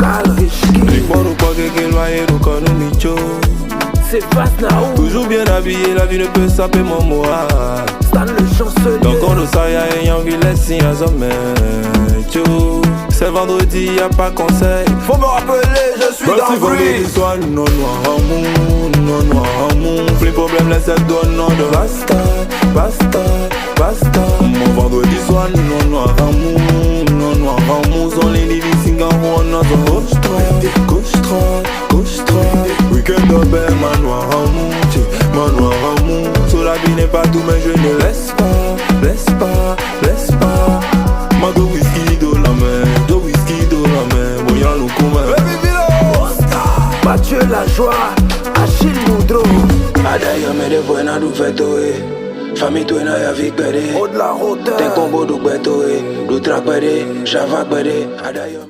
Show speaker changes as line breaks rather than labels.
Dis-moi nous pas que loyer nous quand nous micho.
C'est fast now.
Toujours bien habillé, la vie ne peut saper mon moral.
Stan le chancelier.
Donc on nous ça y'a ayant qui laisse si y'a jamais. C'est vendredi, y'a pas conseil.
Faut me rappeler, je suis dans le
vendredi soir, non noir amour, non noir amour. Les problèmes laissent être donne, non de basta, basta, basta. Mon vendredi soir, non noir amour, non noir amour. Son les livres, singa, on a son gauche droite, gauche droite, gauche droite. Week-end de bain, manoir amour, manoir amour. Sur la vie n'est pas tout, mais je ne laisse pas, laisse pas, laisse pas. Ma do whisky de la main, do whisky de la main. Moyen nous commun.
Mathieu la joie, Achille Moudro.
Adaya me de buena du fetoe. Famille toi na ya vik pede.
Au de la hauteur.
Ten combo du betoe. Du track pede, chava pede. Adaya